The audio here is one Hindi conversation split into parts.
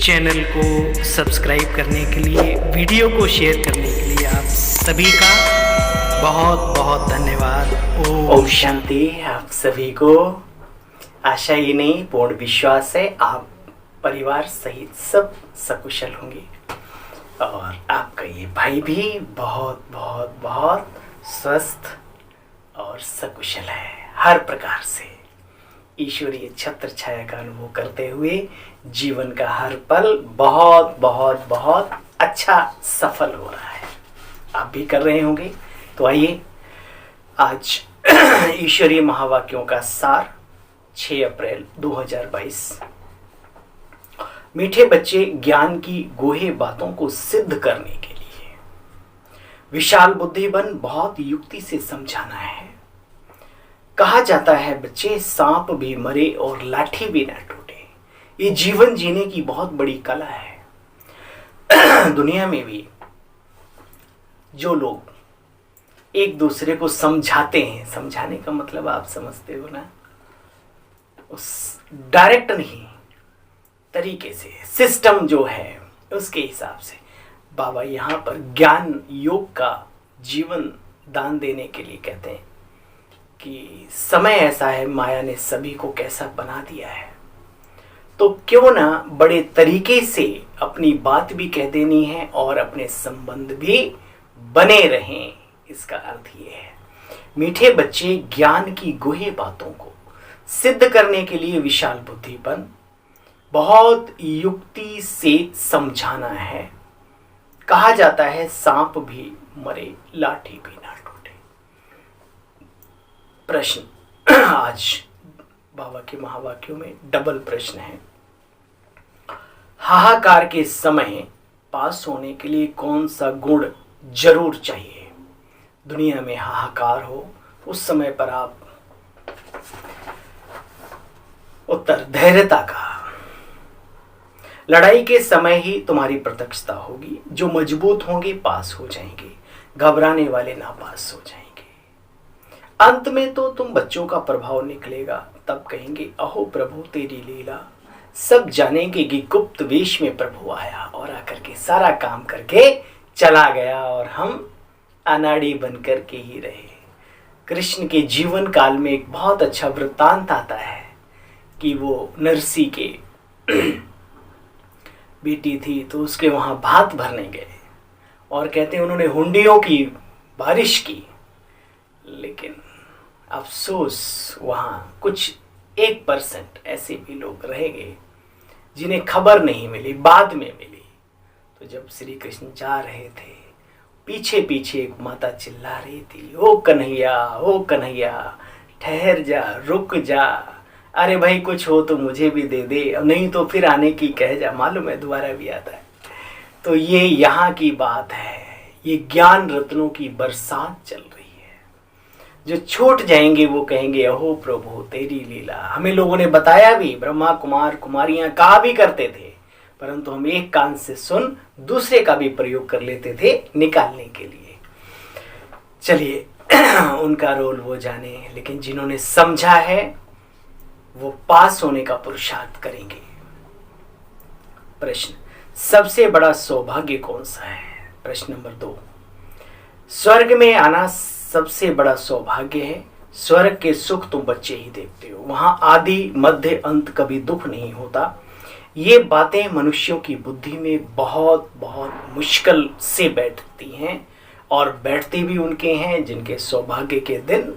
चैनल को सब्सक्राइब करने के लिए, वीडियो को शेयर करने के लिए आप सभी का बहुत बहुत धन्यवाद। ओम शांति। आप सभी को आशा ही नहीं पूर्ण विश्वास है आप परिवार सहित सब सकुशल होंगे और आपका ये भाई भी बहुत बहुत बहुत स्वस्थ और सकुशल है। हर प्रकार से ईश्वरीय छत्र छाया का अनुभव करते हुए जीवन का हर पल बहुत बहुत बहुत अच्छा सफल हो रहा है। आप भी कर रहे होंगे। तो आइए आज ईश्वरीय महावाक्यों का सार 6 अप्रैल 2022। मीठे बच्चे ज्ञान की गोहे बातों को सिद्ध करने के लिए विशाल बुद्धि बन बहुत युक्ति से समझाना है। कहा जाता है बच्चे, सांप भी मरे और लाठी भी ना टूटे। ये जीवन जीने की बहुत बड़ी कला है। दुनिया में भी जो लोग एक दूसरे को समझाते हैं, समझाने का मतलब आप समझते हो ना, उस डायरेक्ट नहीं तरीके से, सिस्टम जो है उसके हिसाब से बाबा यहाँ पर ज्ञान योग का जीवन दान देने के लिए कहते हैं कि समय ऐसा है, माया ने सभी को कैसा बना दिया है, तो क्यों ना बड़े तरीके से अपनी बात भी कह देनी है और अपने संबंध भी बने रहें। इसका अर्थ ये है मीठे बच्चे ज्ञान की गुहे बातों को सिद्ध करने के लिए विशाल बुद्धिपन बहुत युक्ति से समझाना है। कहा जाता है सांप भी मरे लाठी भी ना टूटे। प्रश्न आज बाबा के महावाक्यों में डबल प्रश्न है। हाहाकार के समय पास होने के लिए कौन सा गुण जरूर चाहिए? दुनिया में हाहाकार हो उस समय पर आप उत्तर धैर्यता का। लड़ाई के समय ही तुम्हारी प्रत्यक्षता होगी। जो मजबूत होंगे पास हो जाएंगे, घबराने वाले नापास हो जाएंगे। अंत में तो तुम बच्चों का प्रभाव निकलेगा, तब कहेंगे अहो प्रभु तेरी लीला। सब जानेंगे कि गुप्त वेश में प्रभु आया और आकर के सारा काम करके चला गया और हम अनाड़ी बनकर के ही रहे। कृष्ण के जीवन काल में एक बहुत अच्छा वृत्तांत आता है कि वो नरसी के बेटी थी तो उसके वहां भात भरने गए और कहते हैं उन्होंने हुंडियों की बारिश की, लेकिन अफसोस वहां कुछ 1% ऐसे भी लोग रह गए जिन्हें खबर नहीं मिली, बाद में मिली। तो जब श्री कृष्ण जा रहे थे, पीछे पीछे एक माता चिल्ला रही थी, ओ कन्हैया ठहर जा, रुक जा, अरे भाई कुछ हो तो मुझे भी दे दे, नहीं तो फिर आने की कह जा। मालूम है दोबारा भी आता है। तो ये यहाँ की बात है, ये ज्ञान रत्नों की बरसात चल रही है। जो छूट जाएंगे वो कहेंगे अहो प्रभु तेरी लीला। हमें लोगों ने बताया भी, ब्रह्मा कुमार कुमारियां कहा भी करते थे, परंतु हम एक कान से सुन दूसरे का भी प्रयोग कर लेते थे निकालने के लिए। चलिए उनका रोल वो जाने, लेकिन जिन्होंने समझा है वो पास होने का पुरुषार्थ करेंगे। प्रश्न, सबसे बड़ा सौभाग्य कौन सा है? प्रश्न नंबर 2, स्वर्ग में आना सबसे बड़ा सौभाग्य है। स्वर्ग के सुख तुम बच्चे ही देखते हो, वहां आदि मध्य अंत कभी दुख नहीं होता। ये बातें मनुष्यों की बुद्धि में बहुत बहुत मुश्किल से बैठती हैं और बैठते भी उनके हैं जिनके सौभाग्य के दिन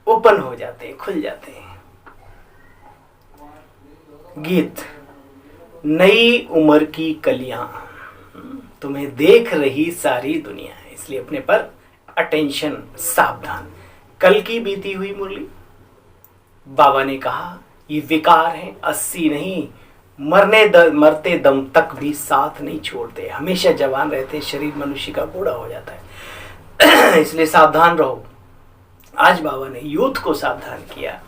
ओपन हो जाते हैं, खुल जाते हैं। गीत, नई उम्र की कलियां तुम्हें देख रही सारी दुनिया, इसलिए अपने पर अटेंशन, सावधान। कल की बीती हुई मुरली, बाबा ने कहा ये विकार है, 80 नहीं मरते दम तक भी साथ नहीं छोड़ते। हमेशा जवान रहते, शरीर मनुष्य का बूढ़ा हो जाता है। इसलिए सावधान रहो। आज बाबा ने यूथ को सावधान किया।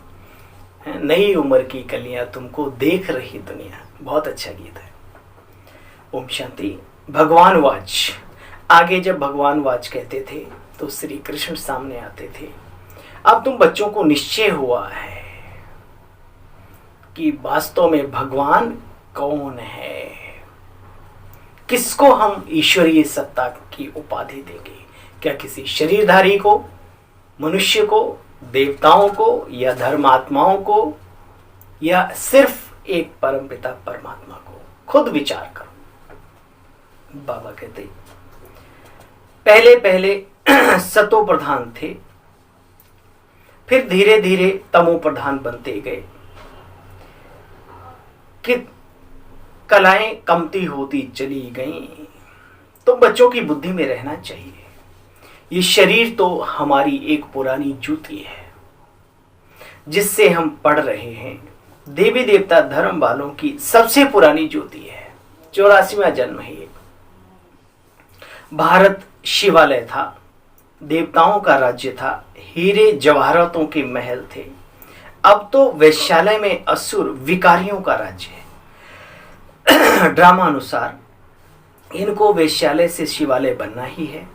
नई उम्र की कलियां तुमको देख रही दुनिया, बहुत अच्छा गीत है। ओम शांति। भगवान वाच, आगे जब भगवान वाच कहते थे तो श्री कृष्ण सामने आते थे। अब तुम बच्चों को निश्चय हुआ है कि वास्तव में भगवान कौन है, किसको हम ईश्वरीय सत्ता की उपाधि देंगे। क्या किसी शरीरधारी को, मनुष्य को, देवताओं को, या धर्मात्माओं को, या सिर्फ एक परमपिता परमात्मा को? खुद विचार करो। बाबा कहते पहले पहले सतो प्रधान थे, फिर धीरे धीरे तमो प्रधान बनते गए कि कलाएं कमती होती चली गईं। तो बच्चों की बुद्धि में रहना चाहिए, ये शरीर तो हमारी एक पुरानी जूती है जिससे हम पढ़ रहे हैं। देवी देवता धर्म वालों की सबसे पुरानी जूती है, 84वां जन्म है ये। भारत शिवालय था, देवताओं का राज्य था, हीरे जवाहरातों के महल थे। अब तो वैश्यालय में असुर विकारियों का राज्य है। ड्रामा अनुसार इनको वैश्यालय से शिवालय बनना ही है,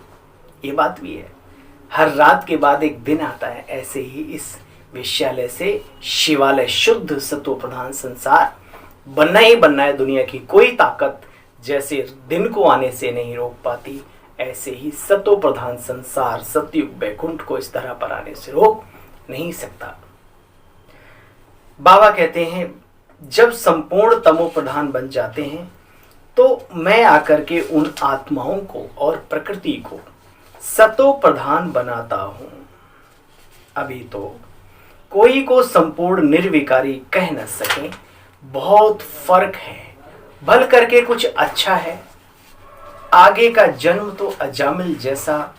ये बात भी है। हर रात के बाद एक दिन आता है, ऐसे ही इस वैश्यालय से शिवालय, शुद्ध सत्व प्रधान संसार बनना ही बनना है। दुनिया की कोई ताकत जैसे दिन को आने से नहीं रोक पाती, ऐसे ही सत्व प्रधान संसार सतयुग वैकुंठ को इस तरह पर आने से रोक नहीं सकता। बाबा कहते हैं जब संपूर्ण तमो प्रधान बन जाते हैं तो मैं आकर के उन आत्माओं को और प्रकृति को सतो प्रधान बनाता हूं। अभी तो कोई को संपूर्ण निर्विकारी कह न सके, बहुत फर्क है। भल करके कुछ अच्छा है, आगे का जन्म तो अजामिल जैसा।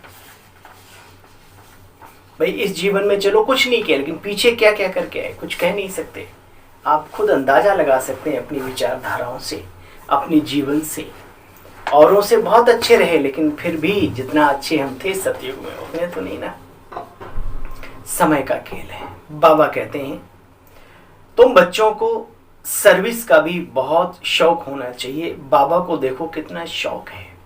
भाई इस जीवन में चलो कुछ नहीं किया, लेकिन पीछे क्या क्या करके आए कुछ कह नहीं सकते। आप खुद अंदाजा लगा सकते हैं अपनी विचारधाराओं से, अपनी जीवन से। औरों से बहुत अच्छे रहे, लेकिन फिर भी जितना अच्छे हम थे सतयुग में उतने तो नहीं ना। समय का खेल है। बाबा कहते हैं तुम बच्चों को सर्विस का भी बहुत शौक होना चाहिए। बाबा को देखो कितना शौक है।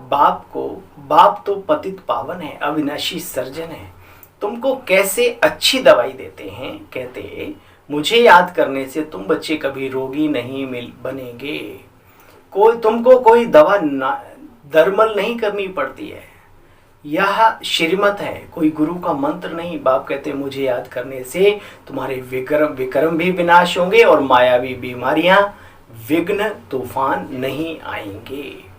बाप तो पतित पावन है, अविनाशी सर्जन है। तुमको कैसे अच्छी दवाई देते हैं। कहते मुझे याद करने से तुम बच्चे कभी रोगी नहीं बनेंगे। तुमको कोई दवा दरमल नहीं करनी पड़ती है, यह श्रीमत है, कोई गुरु का मंत्र नहीं। बाप कहते मुझे याद करने से तुम्हारे विक्रम भी विनाश होंगे और मायावी बीमारियां, विघ्न, तूफान नहीं आएंगे।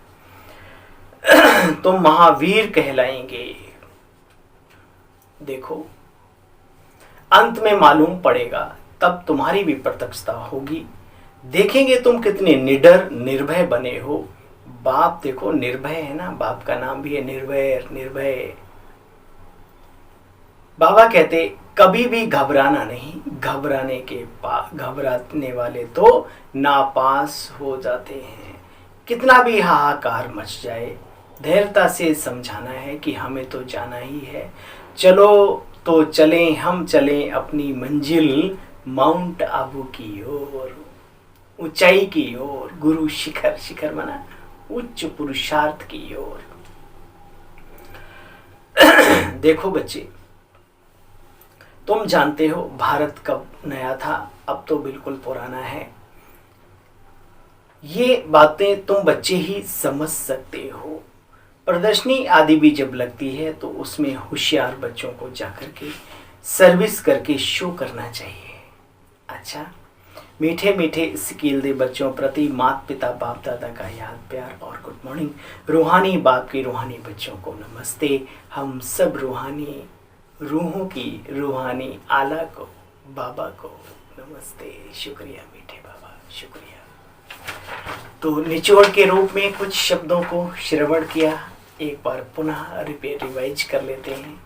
तुम महावीर कहलाएंगे। देखो अंत में मालूम पड़ेगा, तब तुम्हारी भी प्रत्यक्षता होगी। देखेंगे तुम कितने निडर निर्भय बने हो। बाप देखो निर्भय है ना, बाप का नाम भी है निर्भय। बाबा कहते कभी भी घबराना नहीं, घबराने वाले तो नापास हो जाते हैं। कितना भी हाहाकार मच जाए, धैर्यता से समझाना है कि हमें तो जाना ही है। चलो तो चलें, हम चलें अपनी मंजिल माउंट आबू की ओर, ऊंचाई की ओर, गुरु शिखर माना उच्च पुरुषार्थ की ओर। देखो बच्चे, तुम जानते हो भारत कब नया था, अब तो बिल्कुल पुराना है। ये बातें तुम बच्चे ही समझ सकते हो। प्रदर्शनी आदि भी जब लगती है तो उसमें होशियार बच्चों को जाकर के सर्विस करके शो करना चाहिए। अच्छा, मीठे मीठे स्किल दे बच्चों प्रति माता पिता बाप दादा का याद प्यार और गुड मॉर्निंग। रूहानी बाप की रूहानी बच्चों को नमस्ते। हम सब रूहानी रूहों की रूहानी आला को, बाबा को नमस्ते। शुक्रिया मीठे बाबा, शुक्रिया। तो निचोड़ के रूप में कुछ शब्दों को श्रवण किया, एक बार पुनः रिवाइज कर लेते हैं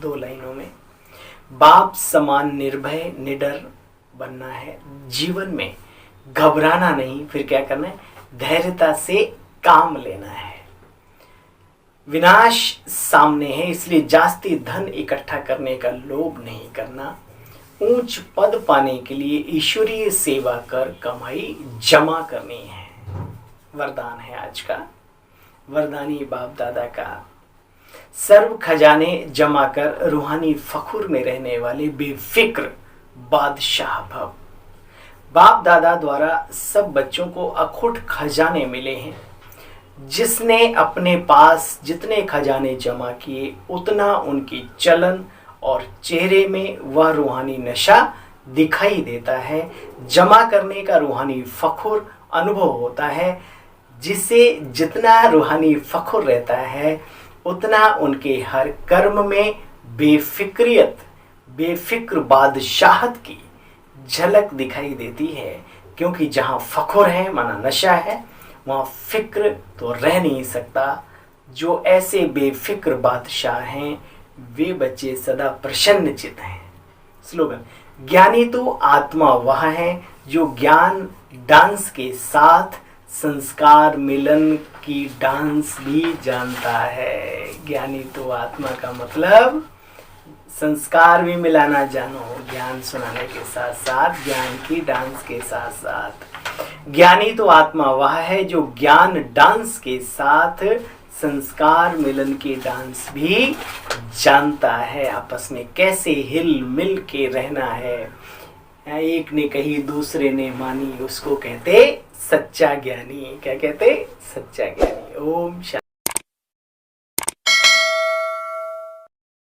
2 लाइनों में। बाप समान निर्भय निडर बनना है जीवन में, घबराना नहीं। फिर क्या करना है, धैर्यता से काम लेना है। विनाश सामने है, इसलिए जास्ती धन इकट्ठा करने का लोभ नहीं करना। ऊंच पद पाने के लिए ईश्वरीय सेवा कर कमाई जमा करनी है। वरदान है आज का, वरदानी बाप दादा का। सर्व खजाने जमा कर रूहानी फखुर में रहने वाले बेफिक्र बादशाह भव। बाप दादा द्वारा सब बच्चों को अखुट खजाने मिले हैं। जिसने अपने पास जितने खजाने जमा किए उतना उनकी चलन और चेहरे में वह रूहानी नशा दिखाई देता है। जमा करने का रूहानी फखुर अनुभव होता है। जिसे जितना रूहानी फखुर रहता है उतना उनके हर कर्म में बेफिक्र बादशाहत की झलक दिखाई देती है। क्योंकि जहाँ फखुर है माना नशा है, वहाँ फिक्र तो रह नहीं सकता। जो ऐसे बेफिक्र बादशाह हैं वे बच्चे सदा प्रसन्नचित हैं। स्लोगन, ज्ञानी तो आत्मा वह है जो ज्ञान डांस के साथ संस्कार मिलन की डांस भी जानता है। ज्ञानी तो आत्मा का मतलब संस्कार भी मिलाना जानो, ज्ञान सुनाने के साथ साथ ज्ञान की डांस के साथ साथ। ज्ञानी तो आत्मा वह है जो ज्ञान डांस के साथ संस्कार मिलन की डांस भी जानता है। आपस में कैसे हिल मिल के रहना है। एक ने कही दूसरे ने मानी, उसको कहते सच्चा ज्ञानी। क्या कहते? सच्चा ज्ञानी। ओम शांति।